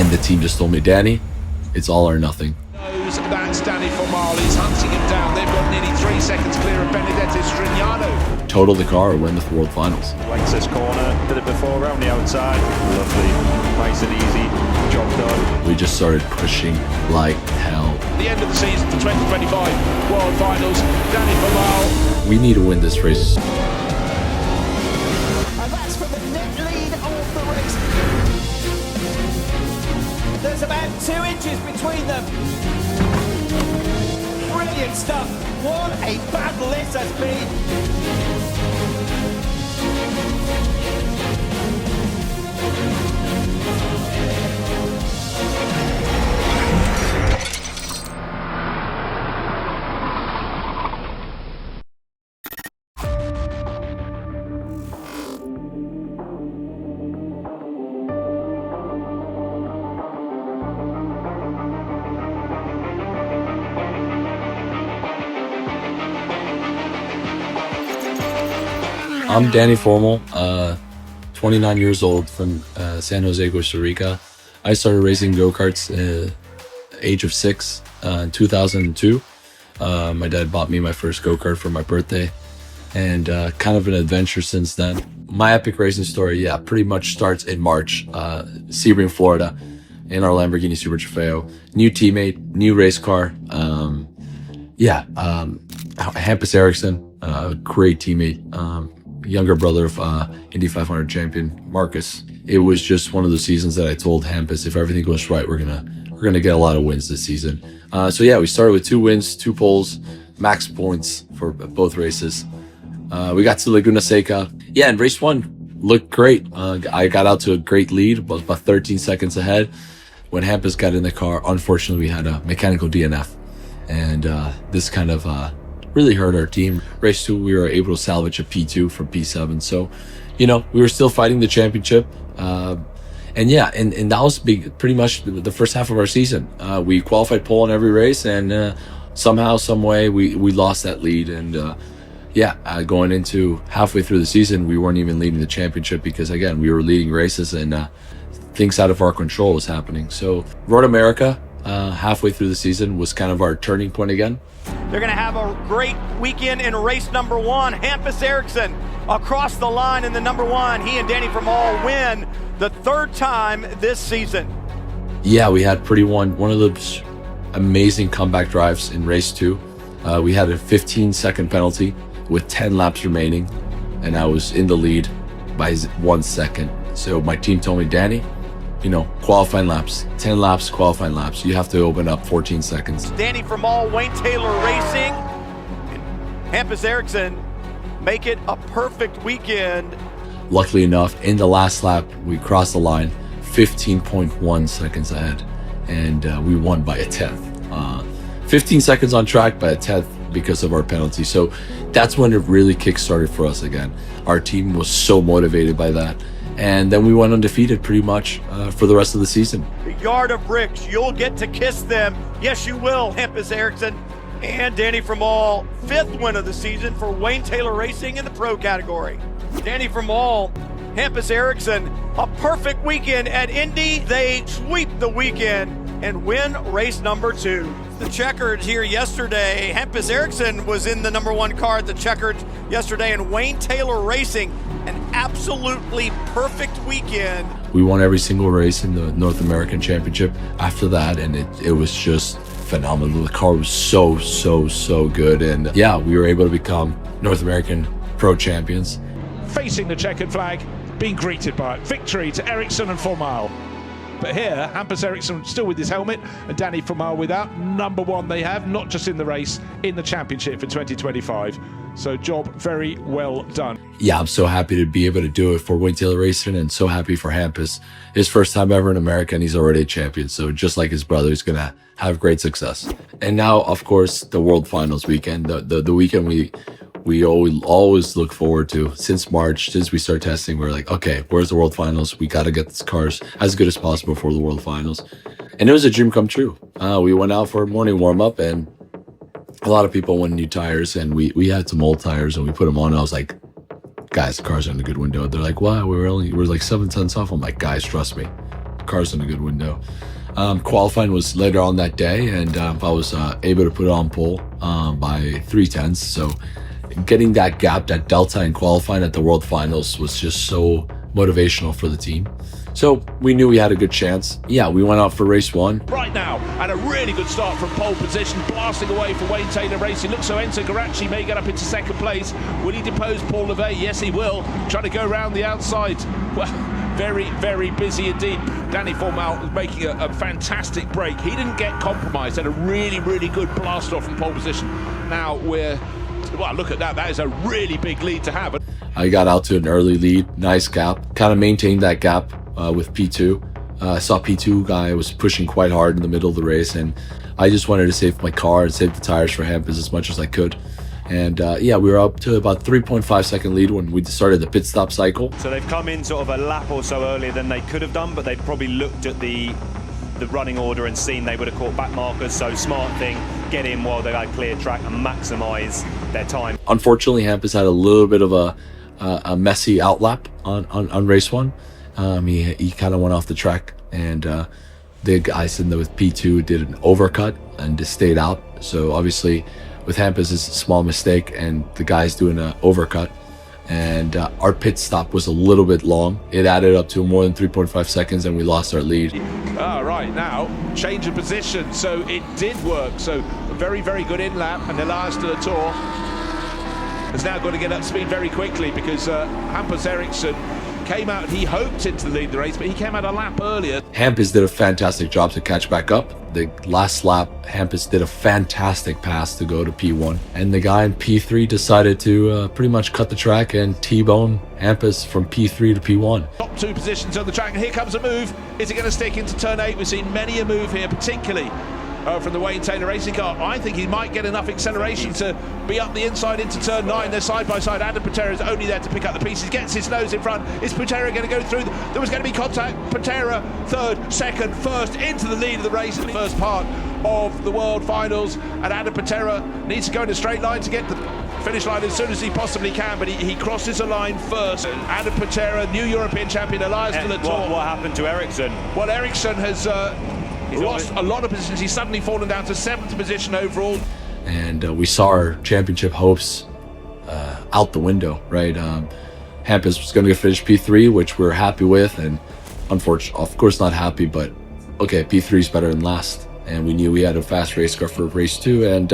And the team just told me, Danny, it's all or nothing. That's Danny Formal. He's hunting him down. They've got nearly 3 seconds clear of Benedetto Strignano. Total the car, win the World Finals. Waits this corner, did it before around the outside. Lovely, nice and easy, job done. We just started pushing like hell. The end of the season for 2025 World Finals. Danny Formal. We need to win this race. And that's for the net lead of the race. There's about 2 inches between them. Brilliant stuff. What a battle this has been. I'm Danny Formal, 29 years old from San Jose, Costa Rica. I started racing go-karts age of 6 in 2002. My dad bought me my first go-kart for my birthday, and kind of an adventure since then. My epic racing story, yeah, pretty much starts in March, Sebring, Florida, in our Lamborghini Super Trofeo. New teammate, new race car. Hampus Ericsson, great teammate. Younger brother of Indy 500 champion Marcus. It was just one of those seasons that I told Hampus, if everything goes right, we're gonna get a lot of wins this season. So yeah, we started with 2 wins, 2 poles, max points for both races. We got to Laguna Seca. Yeah, and race 1 looked great. I got out to a great lead, about 13 seconds ahead. When Hampus got in the car, unfortunately, we had a mechanical DNF, and this kind of really hurt our team. Race 2, we were able to salvage a P2 from P7. So, you know, we were still fighting the championship. And that was pretty much the first half of our season. We qualified pole in every race, and somehow, some way, we lost that lead. And going into halfway through the season, we weren't even leading the championship because, again, we were leading races and things out of our control was happening. So Road America, halfway through the season, was kind of our turning point again. They're going to have a great weekend in race number 1. Hampus Ericsson across the line in the number 1. He and Danny Formal win the 3rd time this season. Yeah, we had one of those amazing comeback drives in race 2. We had a 15-second penalty with 10 laps remaining, and I was in the lead by 1 second. So my team told me, Danny, you know, qualifying laps, 10 laps, qualifying laps. You have to open up 14 seconds. Danny Formal, Wayne Taylor Racing, and Hampus Ericsson make it a perfect weekend. Luckily enough, in the last lap, we crossed the line 15.1 seconds ahead, and we won by a 10th. 15 seconds on track by a 10th because of our penalty. So that's when it really kick-started for us again. Our team was so motivated by that. And then we went undefeated pretty much for the rest of the season. The yard of bricks, you'll get to kiss them. Yes, you will, Hampus Ericsson and Danny Formal. 5th win of the season for Wayne Taylor Racing in the pro category. Danny Formal, Hampus Ericsson, a perfect weekend at Indy. They sweep the weekend and win race number 2. The checkered here yesterday. Hampus Ericsson was in the number 1 car at the checkered yesterday, and Wayne Taylor Racing, an absolutely perfect weekend. We won every single race in the North American Championship after that, and it was just phenomenal. The car was so good, and yeah, we were able to become North American Pro Champions. Facing the checkered flag, being greeted by it. Victory to Ericsson and Formal. But here, Hampus Ericsson still with his helmet, and Danny Formal without. Number 1 they have, not just in the race, in the championship for 2025. So job very well done. Yeah, I'm so happy to be able to do it for Wayne Taylor Racing, and so happy for Hampus. His first time ever in America, and he's already a champion. So just like his brother, he's going to have great success. And now, of course, the World Finals weekend, the weekend we always look forward to. Since March, since we start testing, we're like, okay, where's the World Finals? We got to get these cars as good as possible for the World Finals. And it was a dream come true. We went out for a morning warm-up, and a lot of people wanted new tires, and we had some old tires, and we put them on. And I was like, guys, the cars are in a good window. They're like, wow, we're like 7 tenths off. I'm like, guys, trust me. car's in a good window. Qualifying was later on that day, and I was able to put it on pole by 3/10. So getting that gap, that delta in qualifying at the World Finals was just so motivational for the team. So we knew we had a good chance. Yeah, we went out for race 1. Right now, and a really good start from pole position, blasting away for Wayne Taylor Racing. Looks so Enzo Garacci may get up into second place. Will he depose Paul Levay? Yes, he will. Trying to go around the outside. Well, very, very busy indeed. Danny Formal was making a fantastic break. He didn't get compromised. Had a really, really good blast off from pole position. Now we're, well, look at that. That is a really big lead to have. I got out to an early lead, nice gap. Kind of maintained that gap with P2. I saw P2 guy was pushing quite hard in the middle of the race, and I just wanted to save my car and save the tires for Hampus as much as I could. And yeah, we were up to about 3.5 second lead when we started the pit stop cycle. So they've come in sort of a lap or so earlier than they could have done, but they've probably looked at the running order and seen they would have caught back markers. So smart thing, get in while they got clear track and maximise their time. Unfortunately, Hampus had a little bit of a messy outlap on race 1. He kind of went off the track, and the guys in there with P2 did an overcut and just stayed out. So obviously with Hampus, it's a small mistake, and the guy's doing an overcut, and our pit stop was a little bit long. It added up to more than 3.5 seconds, and we lost our lead. Right now, change of position, so it did work. So very, very good in lap, and Elias de la Tour has now got to get up speed very quickly, because Hampus Ericsson came out, he hoped into the lead of the race, but he came out a lap earlier. Hampus did a fantastic job to catch back up. The last lap, Hampus did a fantastic pass to go to P1, and the guy in P3 decided to pretty much cut the track and T-bone Hampus from P3 to P1. Top 2 positions on the track, and here comes a move. Is it going to stick into turn 8? We've seen many a move here, particularly from the Wayne Taylor Racing car. I think he might get enough acceleration to be up the inside into turn 9. They're side by side. Adam Patera is only there to pick up the pieces. Gets his nose in front. Is Patera going to go through? There was going to be contact. Patera third, second, first into the lead of the race in the first part of the World Finals. And Adam Patera needs to go in a straight line to get the finish line as soon as he possibly can, but he crosses the line first. Adam Patera, new European champion, Elias de la Tour. What happened to Ericsson? Well, Ericsson has lost a lot of positions. He's suddenly fallen down to 7th position overall. And we saw our championship hopes out the window, right? Hampus was going to finish P3, which we're happy with, and unfortunately, of course not happy, but okay, P3 is better than last. And we knew we had a fast race car for race 2. And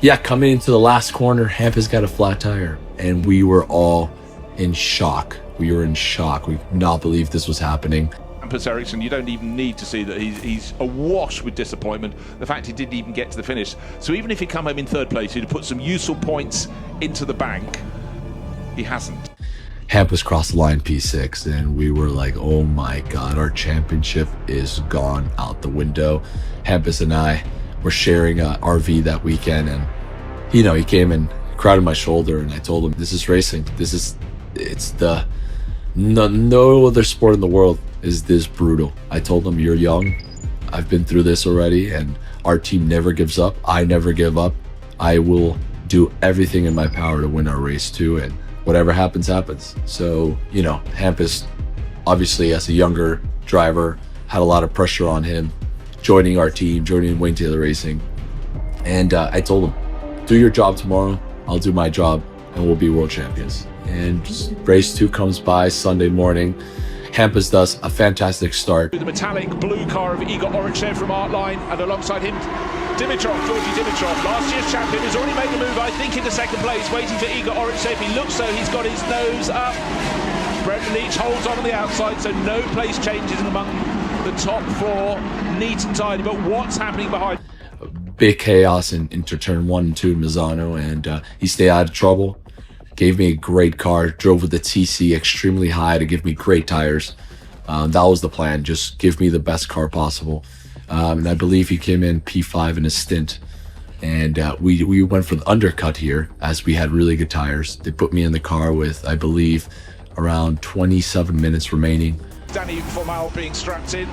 yeah, coming into the last corner, Hampus got a flat tire, and we were all in shock. We were in shock. We could not believe this was happening. Hampus Ericsson, you don't even need to see that he's awash with disappointment. The fact he didn't even get to the finish. So even if he'd come home in 3rd place, he'd have put some useful points into the bank. He hasn't. Hampus crossed the line P6, and we were like, oh my God, our championship is gone out the window. Hampus and I were sharing an RV that weekend, and you know, he came and crowded my shoulder, and I told him, this is racing. No other sport in the world is this brutal. I told him, you're young. I've been through this already, and our team never gives up. I never give up. I will do everything in my power to win our race too, and whatever happens, happens. So, you know, Hampus, obviously as a younger driver, had a lot of pressure on him, joining our team, joining Wayne Taylor Racing. And I told him, do your job tomorrow, I'll do my job, and we'll be world champions. And race 2 comes by Sunday morning. Hampus does a fantastic start. The metallic blue car of Igor Orychev from Artline, and alongside him, Georgi Dimitrov, last year's champion, has already made the move, I think, into 2nd place, waiting for Igor Orychev. He looks so he's got his nose up. Brett Leach holds on the outside, so no place changes among the top 4, neat and tidy. But what's happening behind? Big chaos into turn 1 and 2 in Misano, and he stayed out of trouble. Gave me a great car, drove with the TC extremely high to give me great tires. That was the plan, just give me the best car possible. And I believe he came in P5 in a stint. And we went for the undercut here, as we had really good tires. They put me in the car with, I believe, around 27 minutes remaining. Danny Formal being strapped in.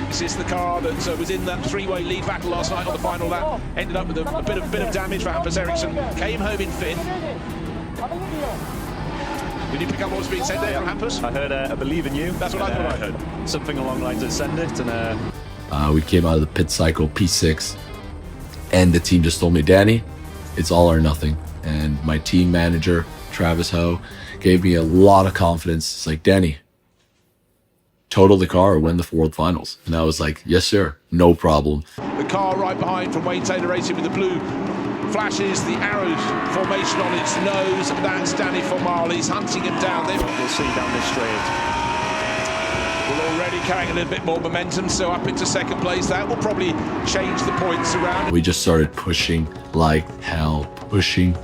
This is the car that was in that 3-way lead battle last night on the final lap. Ended up with a bit of damage for Hampus Ericsson. Came home in 5th. Did you pick up what was being said there from Hampus? I heard, I believe in you. That's what I thought I heard. Something along the lines of send it, and We came out of the pit cycle, P6, and the team just told me, Danny, it's all or nothing. And my team manager, Travis Ho, gave me a lot of confidence. It's like, Danny, total the car or win the World Finals. And I was like, yes, sir, no problem. The car right behind from Wayne Taylor Racing with the blue flashes, the arrow formation on its nose. That's Danny Formal. He's hunting him down. we'll see down this straight. We're already carrying a little bit more momentum, so up into second place. That will probably change the points around. We just started pushing like hell, pushing.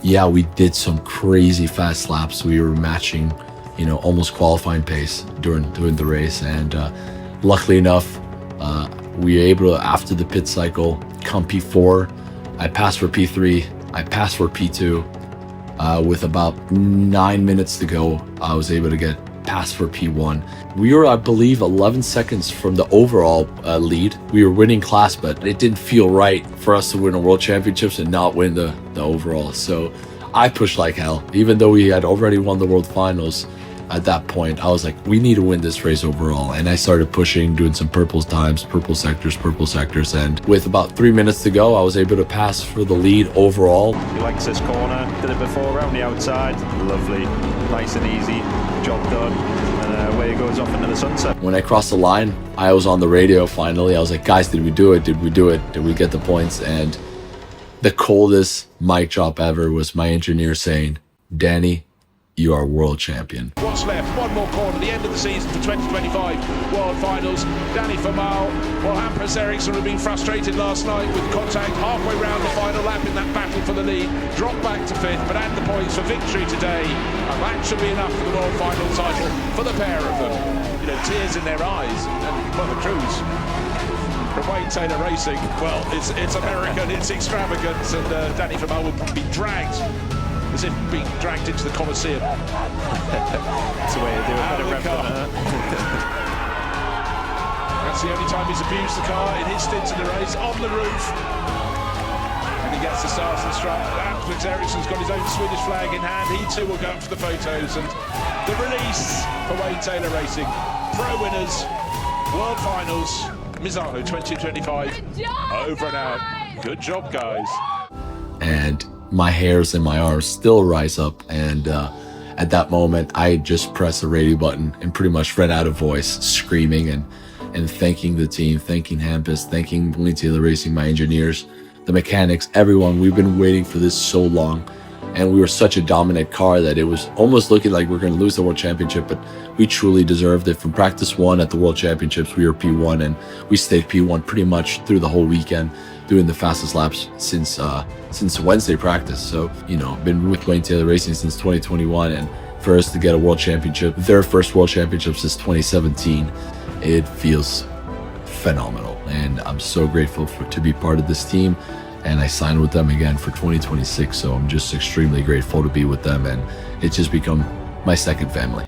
Yeah, we did some crazy fast laps. We were matching, almost qualifying pace during the race. And luckily enough, we were able to, after the pit cycle, come P4. I passed for P3. I passed for P2. With about 9 minutes to go, I was able to get past for P1. We were, I believe, 11 seconds from the overall lead. We were winning class, but it didn't feel right for us to win a World Championships and not win the overall. So I pushed like hell. Even though we had already won the World Finals, at that point, I was like, we need to win this race overall. And I started pushing, doing some purple times, purple sectors. And with about 3 minutes to go, I was able to pass for the lead overall. He likes this corner. Did it before around the outside. Lovely, nice and easy. Job done. And away he goes off into the sunset. When I crossed the line, I was on the radio finally. I was like, guys, did we do it? Did we do it? Did we get the points? And the coldest mic drop ever was my engineer saying, Danny, you are world champion. What's left? One more corner, the end of the season for 2025 World Finals. Danny Formal, well, Hampus Ericsson had been frustrated last night with contact halfway round the final lap in that battle for the lead. Dropped back to fifth, but had the points for victory today. And that should be enough for the World Final title for the pair of them. Tears in their eyes. And, well, the crews from Wayne Taylor Racing, well, it's American, it's extravagant, and Danny Formal will be dragged as if being dragged into the Colosseum. That's the way to do it. Better rep than that. That's the only time he's abused the car in his stint in the race, on the roof. And he gets the stars and strut. Hampus Ericsson's got his own Swedish flag in hand. He too will go up for the photos. And the release for Wayne Taylor Racing. Pro winners, World Finals, Misano 2025. Over and out. Good job, guys. And my hairs and my arms still rise up. And at that moment, I just pressed the radio button and pretty much ran out of voice, screaming and thanking the team, thanking Hampus, thanking Wayne Taylor Racing, my engineers, the mechanics, everyone. We've been waiting for this so long. And we were such a dominant car that it was almost looking like we're going to lose the World Championship, but we truly deserved it. From practice one at the World Championships, we were P1, and we stayed P1 pretty much through the whole weekend, doing the fastest laps since Wednesday practice. So, been with Wayne Taylor Racing since 2021, and for us to get a World Championship, their first World Championship since 2017, it feels phenomenal. And I'm so grateful to be part of this team. And I signed with them again for 2026. So I'm just extremely grateful to be with them. And it's just become my second family.